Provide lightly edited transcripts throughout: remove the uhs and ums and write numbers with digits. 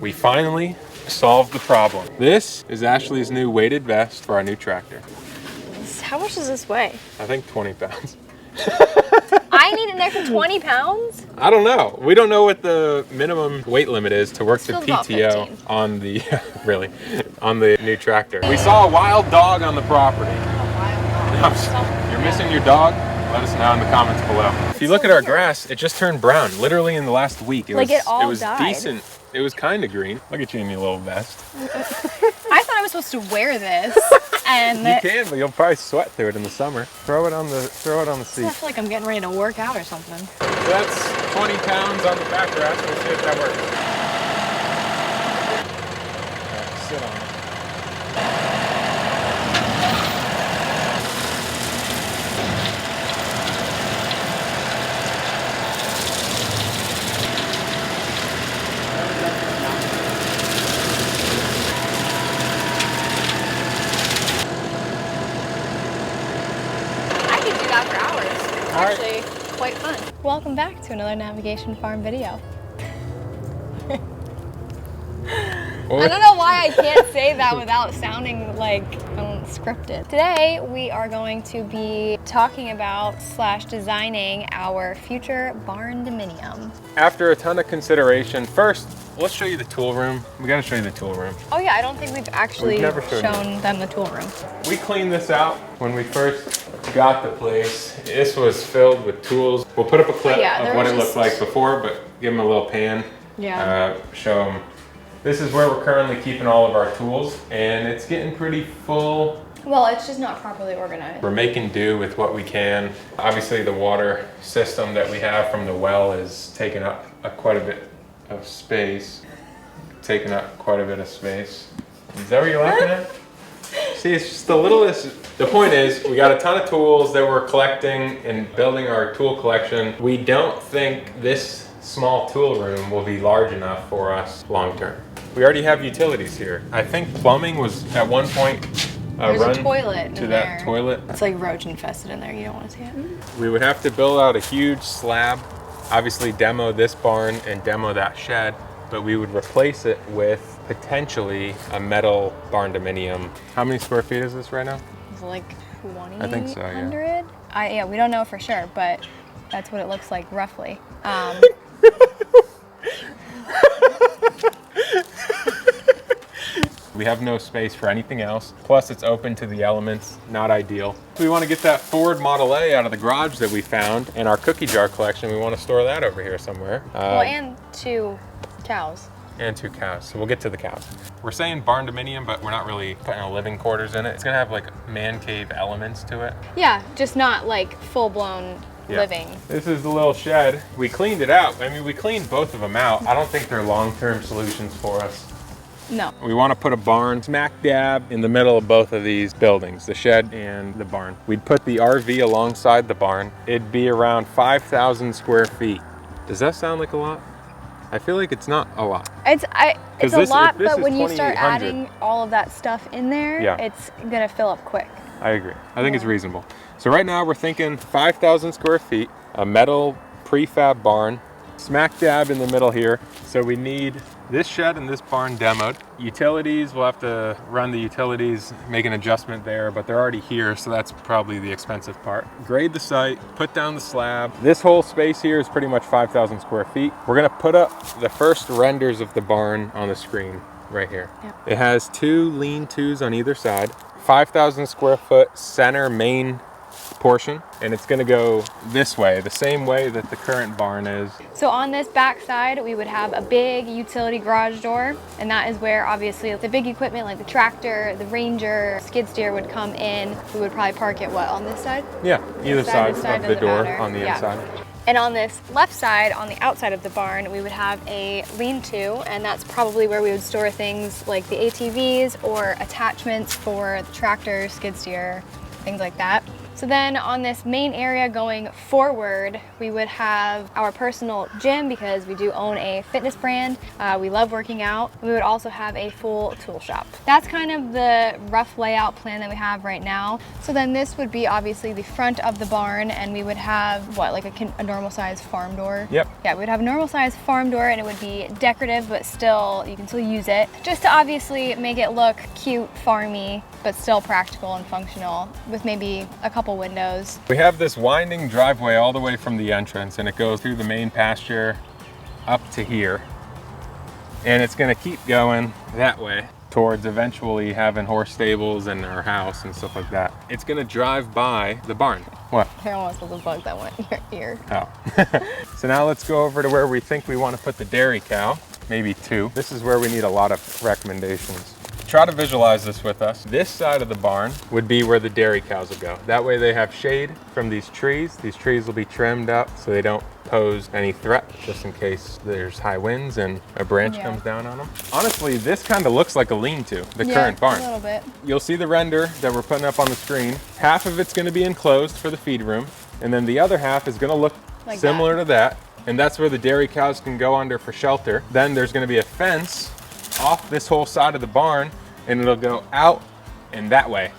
We finally solved the problem. This is Ashley's new weighted vest for our new tractor. How much does this weigh? I think 20 pounds. I need it there for 20 pounds? I don't know. We don't know what the minimum weight limit is to work the Still about PTO 15. on the, really, on the new tractor. We saw a wild dog on the property. You're missing your dog? Let us know in the comments below. If you look at our grass, it just turned brown, literally in the last week. It was died. Decent. It was kind of green. Look at you in your little vest. I thought I was supposed to wear this, and You can, but you'll probably sweat through it in the summer. Throw it on the seat. I feel like I'm getting ready to work out or something. So that's 20 pounds on the back grass. We'll see if that works. Right, sit on it. Actually, quite fun. Welcome back to another Navigation Farm video. I don't know why I can't say that without sounding like scripted. Today, we are going to be talking about / designing our future Barndominium. After a ton of consideration, first, let's show you the tool room. We gotta show you the tool room. Oh yeah, I don't think we've actually shown them the tool room. We cleaned this out when we first got the place. This was filled with tools. We'll put up a clip of what it looked like before, but give them a little pan. Yeah. Show them. This is where we're currently keeping all of our tools, and it's getting pretty full. Well, it's just not properly organized. We're making do with what we can. Obviously, the water system that we have from the well is taking up quite a bit of space. Is that what you're laughing at? See, it's just the littlest. The point is, we got a ton of tools that we're collecting and building our tool collection. We don't think this small tool room will be large enough for us long term. We already have utilities here. I think plumbing was at one point There's run a toilet to that toilet. It's like roach infested in there. You don't want to see it. We would have to build out a huge slab, obviously demo this barn and demo that shed, but we would replace it with potentially a metal Barndominium. How many square feet is this right now? It's like 2,100. I think so, yeah. Yeah, we don't know for sure, but that's what it looks like roughly. We have no space for anything else. Plus it's open to the elements, not ideal. We want to get that Ford Model A out of the garage that we found in our cookie jar collection. We want to store that over here somewhere. Well, and 2 cows. And 2 cows, so we'll get to the cows. We're saying Barndominium, but we're not really putting our living quarters in it. It's gonna have like man cave elements to it. Yeah, just not like full-blown living. This is the little shed. We cleaned it out. I mean, we cleaned both of them out. I don't think they're long-term solutions for us. No. We want to put a barn smack dab in the middle of both of these buildings, the shed and the barn. We'd put the RV alongside the barn. It'd be around 5,000 square feet. Does that sound like a lot? I feel like it's not a lot. It's a lot, but when you start adding all of that stuff in there, it's gonna fill up quick. I agree. I think it's reasonable. So right now we're thinking 5,000 square feet, a metal prefab barn, smack dab in the middle here. So we need this shed and this barn demoed. Utilities, we'll have to run the utilities, make an adjustment there, but they're already here, so that's probably the expensive part. Grade the site, put down the slab. This whole space here is pretty much 5,000 square feet. We're gonna put up the first renders of the barn on the screen right here. Yep. It has 2 lean-tos on either side, 5,000 square foot center main portion, and it's going to go this way, the same way that the current barn is. So on this back side, we would have a big utility garage door, and that is where obviously the big equipment like the tractor, the Ranger, skid steer would come in. We would probably park it, what, on this side? Yeah, either side of the door on the inside. And on this left side, on the outside of the barn, we would have a lean-to, and that's probably where we would store things like the ATVs or attachments for the tractor, skid steer, things like that. So then on this main area going forward, we would have our personal gym because we do own a fitness brand. We love working out. We would also have a full tool shop. That's kind of the rough layout plan that we have right now. So then this would be obviously the front of the barn, and we would have what, like a normal size farm door? Yep. Yeah, we'd have a normal size farm door, and it would be decorative, but still, you can still use it. Just to obviously make it look cute, farmy, but still practical and functional with maybe a couple windows. We have this winding driveway all the way from the entrance, and it goes through the main pasture up to here. And it's gonna keep going that way towards eventually having horse stables and our house and stuff like that. It's gonna drive by the barn. What? I almost was a bug that went in your ear. Oh. So now let's go over to where we think we want to put the dairy cow, maybe 2. This is where we need a lot of recommendations. Try to visualize this with us. This side of the barn would be where the dairy cows will go. That way they have shade from these trees. These trees will be trimmed up so they don't pose any threat, just in case there's high winds and a branch comes down on them. Honestly, this kind of looks like a lean-to, the current barn. A little bit. You'll see the render that we're putting up on the screen. Half of it's going to be enclosed for the feed room, and then the other half is going to look like similar to that, and that's where the dairy cows can go under for shelter. Then there's going to be a fence off this whole side of the barn, and it'll go out and that way,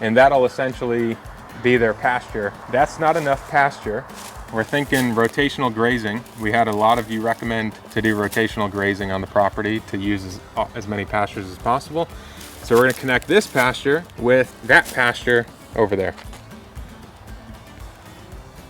and that'll essentially be their pasture. That's not enough pasture. We're thinking rotational grazing. We had a lot of you recommend to do rotational grazing on the property to use as many pastures as possible. So we're gonna connect this pasture with that pasture over there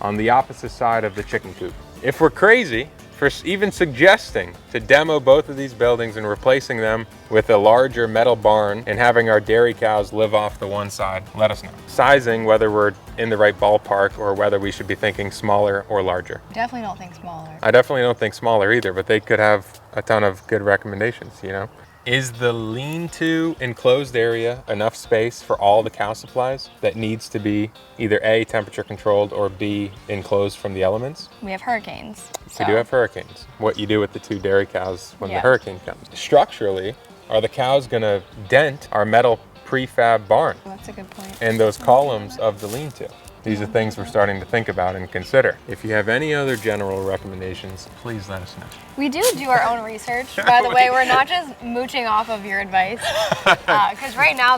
on the opposite side of the chicken coop. If we're crazy for even suggesting to demo both of these buildings and replacing them with a larger metal barn and having our dairy cows live off the one side, let us know. Sizing, whether we're in the right ballpark or whether we should be thinking smaller or larger. Definitely don't think smaller. I definitely don't think smaller either, but they could have a ton of good recommendations, you know? Is the lean-to enclosed area enough space for all the cow supplies that needs to be either A, temperature controlled, or B, enclosed from the elements? We have hurricanes. We do have hurricanes. What you do with the 2 dairy cows when the hurricane comes. Structurally, are the cows gonna dent our metal prefab barn? That's a good point. And those columns of the lean-to? These are things we're starting to think about and consider. If you have any other general recommendations, please let us know. We do our own research, by the way. We're not just mooching off of your advice. Because right now,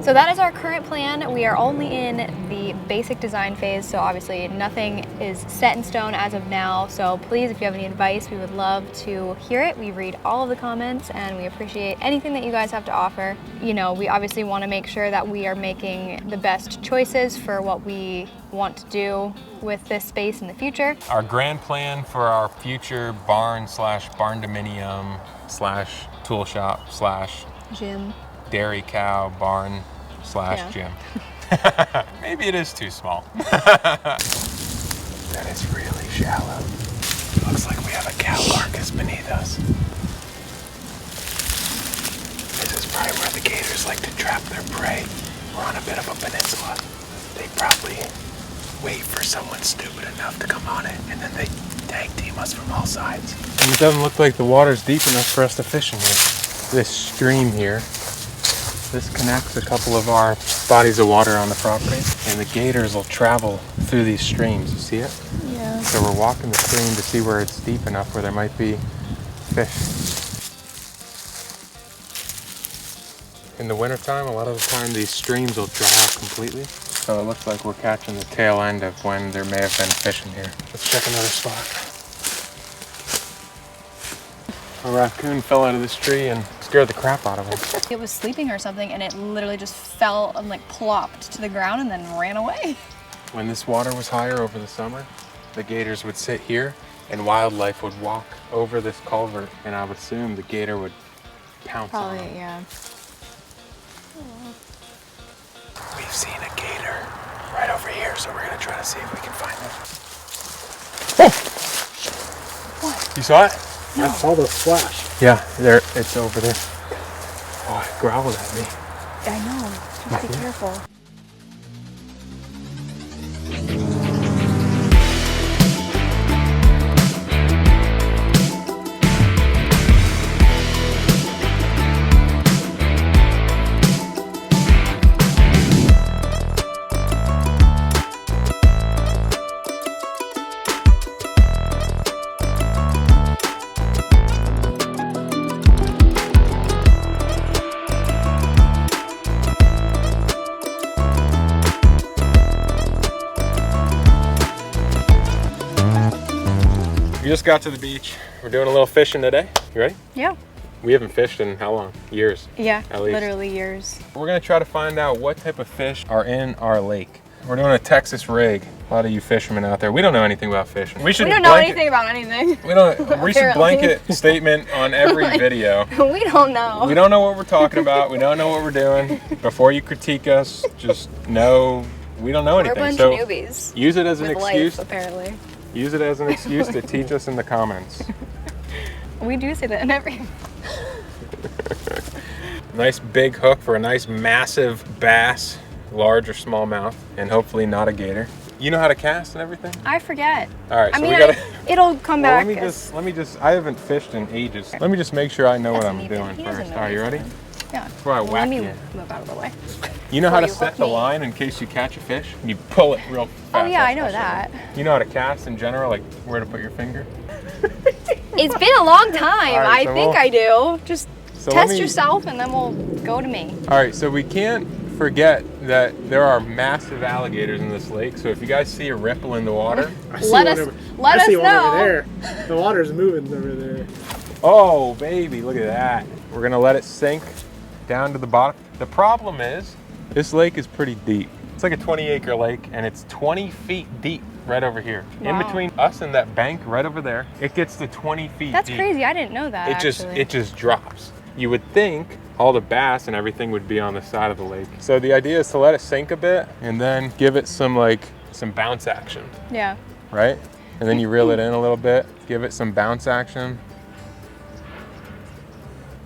so that is our current plan. We are only in the basic design phase, so obviously nothing is set in stone as of now. So please, if you have any advice, we would love to hear it. We read all of the comments, and we appreciate anything that you guys have to offer. You know, we obviously want to make sure that we are making the best choices for what we want to do with this space in the future. Our grand plan for our future barn / barndominium / tool shop / gym, dairy cow barn / gym. Maybe it is too small. That is really shallow. Looks like we have a cow carcass beneath us. This is probably where the gators like to trap their prey. We're on a bit of a peninsula. They probably wait for someone stupid enough to come on it, and then they tag team us from all sides. And it doesn't look like the water's deep enough for us to fish in here. This stream here, this connects a couple of our bodies of water on the property, and the gators will travel through these streams. You see it? Yeah. So we're walking the stream to see where it's deep enough where there might be fish. In the wintertime, a lot of the time these streams will dry out completely. So it looks like we're catching the tail end of when there may have been fish in here. Let's check another spot. A raccoon fell out of this tree and scared the crap out of him. It was sleeping or something, and it literally just fell and like plopped to the ground and then ran away. When this water was higher over the summer, the gators would sit here and wildlife would walk over this culvert, and I would assume the gator would pounce on them. Yeah. We've seen a gator right over here, so we're gonna try to see if we can find it. Oh! What? You saw it? No. I saw the flash. Yeah, there. It's over there. Oh, it growled at me. I know. Just be careful. just got to the beach. We're doing a little fishing today. You ready? Yeah. We haven't fished in how long? Years. Yeah, At least. literally years. We're gonna try to find out what type of fish are in our lake. We're doing a Texas rig. A lot of you fishermen out there, we don't know anything about fishing. We We don't know anything about anything. We don't. We should Apparently. blanket statement on every video. We don't know. We don't know what we're talking about. We don't know what we're doing. Before you critique us, just know we don't know We're anything. a bunch So of newbies. use it as an With excuse. life, apparently. Use it as an excuse to teach us in the comments. We do say that in every. Nice big hook for a nice massive bass, large or smallmouth, and hopefully not a gator. You know how to cast and everything? I forget. All right, I so mean, we gotta. it'll come Well, back. let me just. I haven't fished in ages. Let me just make sure I know what I'm doing He doesn't first. know All right, you what ready? he's doing. Yeah. Before I Well, whack let me you. move out of the way. You know how to Before you set hook the me. line in case you catch a fish? You pull it real fast. Oh yeah, I That's know that. You know how to cast in general, like where to put your finger? It's been a long time. All right, I so think I do. Just So let test me- yourself, and then we'll go to me. All right, so we can't forget that there are massive alligators in this lake. So if you guys see a ripple in the water, I see Let one us- over- let I see us one know. over there. The water's moving over there. oh baby, look at that. We're gonna let it sink down to the bottom. The problem is, this lake is pretty deep. It's like a 20-acre lake, and it's 20 feet deep right over here. In Wow. between us and that bank right over there, it gets to 20 feet That's deep. crazy. I didn't know that. It just drops. You would think all the bass and everything would be on the side of the lake. So the idea is to let it sink a bit and then give it some bounce action, Yeah. right? And then you reel it in a little bit, give it some bounce action.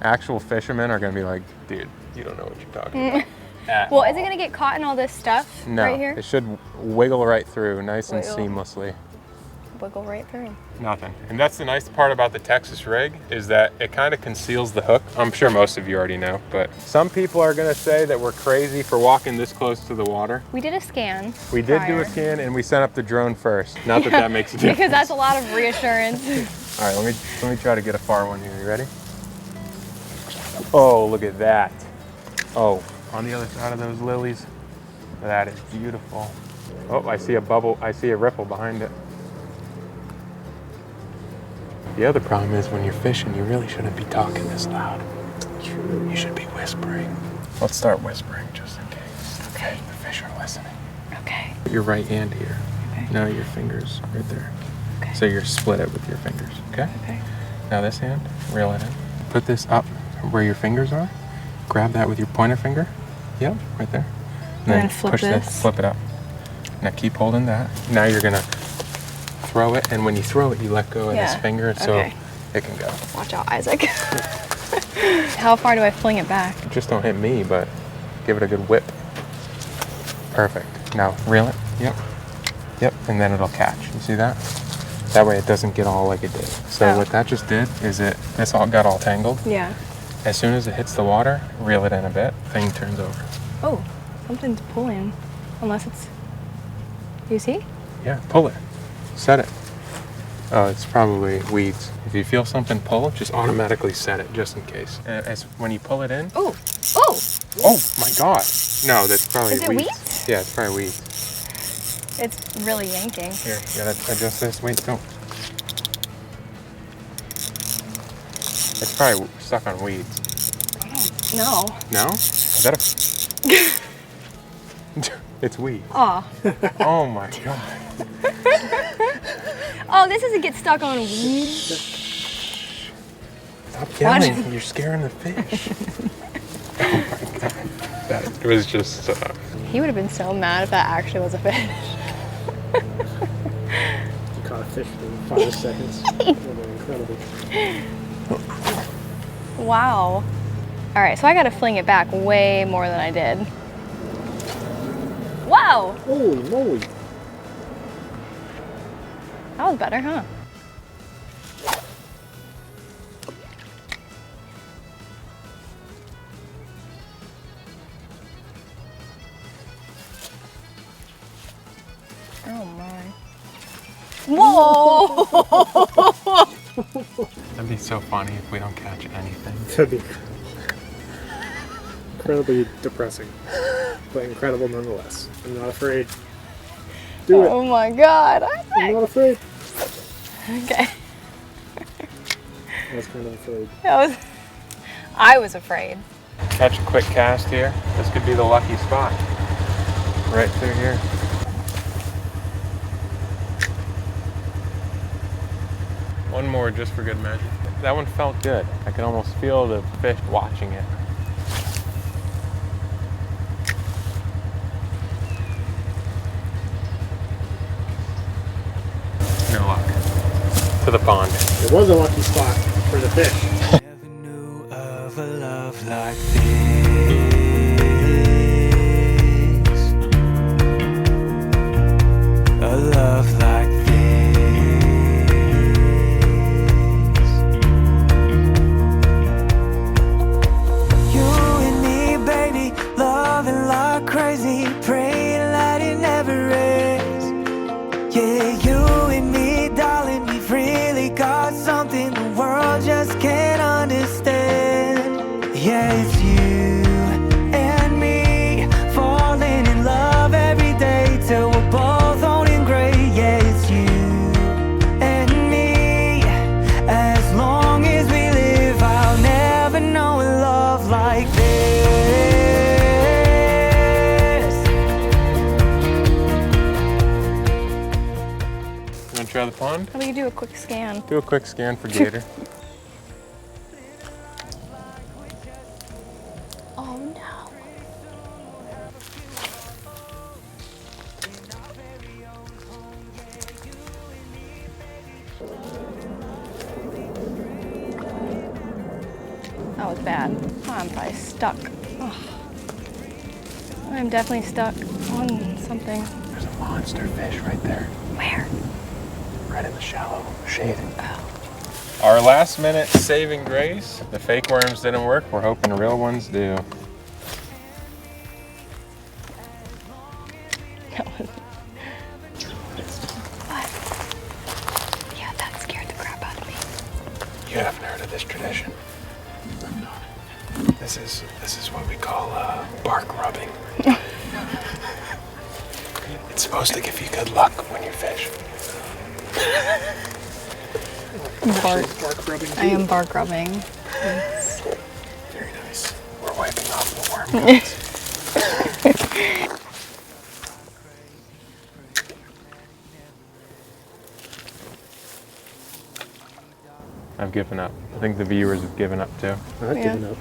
Actual fishermen are gonna be like, dude, you don't know what you're talking about. At Well, all. is it gonna get caught in all this stuff No, right here? it should wiggle right through, nice and Wiggle. seamlessly. Wiggle right through. Nothing. And that's the nice part about the Texas rig, is that it kind of conceals the hook. I'm sure most of you already know, but some people are gonna say that we're crazy for walking this close to the water. We did a scan. We did do prior. a scan and we sent up the drone first. Not that that makes a difference. Because that's a lot of reassurance. All right, let me try to get a far one here. You ready? Oh, look at that. Oh, on the other side of those lilies. That is beautiful. Oh, I see a bubble. I see a ripple behind it. The other problem is when you're fishing, you really shouldn't be talking this loud. True. You should be whispering. Let's start whispering just in case. Okay. The fish are listening. Okay. Put your right hand here. Okay. Now your fingers right there. Okay. So you're split it with your fingers, okay? Okay. Now this hand, reel it in. Put this up where your fingers are. Grab that with your pointer finger. Yep, right there. And then flip this. Flip it up. Now keep holding that. Now you're gonna throw it, and when you throw it, you let go of this Yeah, finger so okay. it can go. Watch out, Isaac. How far do I fling it back? Just don't hit me, but give it a good whip. Perfect. Now reel it. Yep. Yep, and then it'll catch. You see that? That way it doesn't get all like it did. So Oh. what that just did is this all got all tangled. Yeah. As soon as it hits the water, reel it in a bit, thing turns over. Oh, something's pulling. Unless it's. You see? Yeah, pull it. Set it. Oh, it's probably weeds. If you feel something pull, just automatically set it, just in case. As when you pull it in. Oh. Oh. Oh my God! No, that's probably Is it weeds. weeds? Yeah, it's probably weeds. It's really yanking. Here, you gotta adjust this. Wait, don't. It's probably stuck on weeds. No. No? Is that a? It's weeds. Aw. Oh my God. Oh, this doesn't get stuck on weeds. Stop yelling. You're scaring the fish. Oh my God. That was just. He would have been so mad if that actually was a fish. You caught a fish in 5 seconds. That was incredible. Wow. All right, so I got to fling it back way more than I did. Wow. Holy moly. That was better, huh? Oh my. Whoa! That'd be so funny if we don't catch anything. That'd be incredibly depressing, but incredible nonetheless. I'm not afraid. Do it. Oh my god. I'm not afraid. Okay. I was kind of afraid. I was afraid. Catch a quick cast here. This could be the lucky spot. Right through here. One more just for good measure. That one felt good. I can almost feel the fish watching it. No luck. To the pond. It was a lucky spot for the fish. Never knew of a love like this. A love like this. You and me, baby, loving like crazy, praying that it never ends. Yeah, you and me, darling, we've really got something the world just can't understand. Yeah, it's you and me, falling in love every day till we're both owning gray. Yeah, it's you and me, as long as we live, I'll never know a love like this. You wanna try the pond? How about you do a quick scan? Do a quick scan for gator. Oh no. That was bad. I'm probably stuck. Ugh. I'm definitely stuck on something. There's a monster fish right there. Where? Right in the shallow shade. Oh. Our last minute saving grace. The fake worms didn't work. We're hoping real ones do. What? Yeah, that scared the crap out of me. You haven't heard of this tradition. This is what we call bark rubbing. It's supposed to give you good luck when you fish. Bark. Bark rubbing. I am bark rubbing. Very nice. We're wiping off the worm guts. I've given up. I think the viewers have given up too. I'm not Yeah. giving up.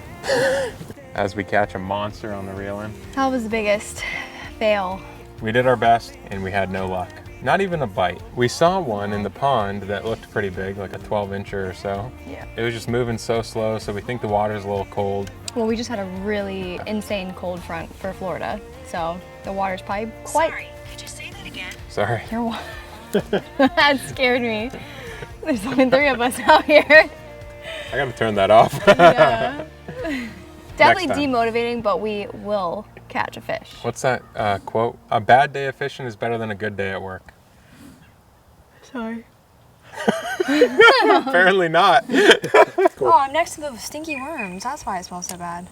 As we catch a monster on the reel in. That was the biggest fail. We did our best and we had no luck. Not even a bite. We saw one in the pond that looked pretty big, like a 12-incher or so. Yeah. It was just moving so slow, so we think the water's a little cold. Well, we just had a really insane cold front for Florida, so the water's probably quite. Sorry, could you say that again? Sorry. Your wa- that scared me. There's only 3 of us out here. I gotta turn that off. Yeah. Definitely time. demotivating, but we will catch a fish. What's that quote? A bad day of fishing is better than a good day at work. Sorry. Apparently not. Oh, I'm next to the stinky worms. That's why it smells so bad.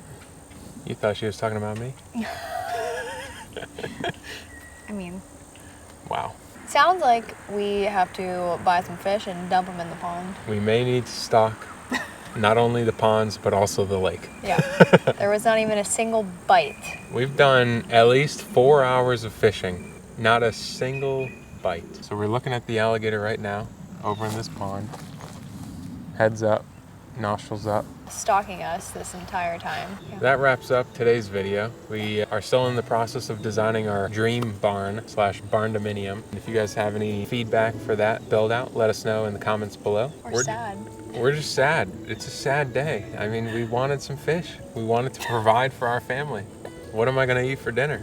You thought she was talking about me? I mean, Wow. Sounds like we have to buy some fish and dump them in the pond. We may need to stock not only the ponds, but also the lake. Yeah. There was not even a single bite. We've done at least 4 hours of fishing. Not a single bite. So we're looking at the alligator right now, over in this pond. Heads up, nostrils up. Stalking us this entire time. Yeah. That wraps up today's video. We are still in the process of designing our dream barn / Barndominium. If you guys have any feedback for that build out, let us know in the comments below. We're sad. We're just sad. It's a sad day. I mean, we wanted some fish. We wanted to provide for our family. What am I gonna eat for dinner?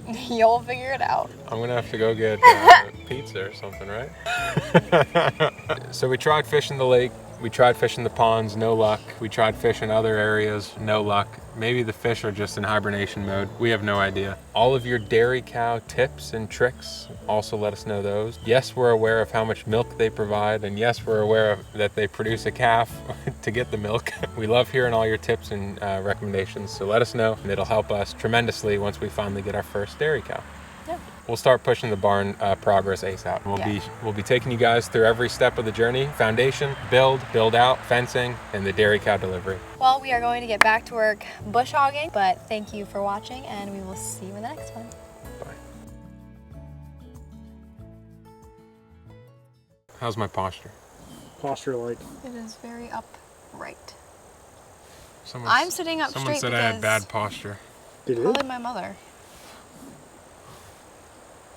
You'll figure it out. I'm gonna have to go get pizza or something, right? So we tried fishing the lake. We tried fishing the ponds, no luck. We tried fishing other areas, no luck. Maybe the fish are just in hibernation mode. We have no idea. All of your dairy cow tips and tricks, also let us know those. Yes, we're aware of how much milk they provide, and yes, we're aware of that they produce a calf to get the milk. We love hearing all your tips and recommendations, so let us know, and it'll help us tremendously once we finally get our first dairy cow. Yeah. we'll start pushing the barn progress ASAP. We'll be taking you guys through every step of the journey: foundation, build out, fencing, and the dairy cow delivery. Well, we are going to get back to work bush hogging, but thank you for watching, and we will see you in the next one. How's my posture? Posture like. It is very upright. Someone I'm sitting up Someone straight said I had because bad posture. Did it? probably my mother.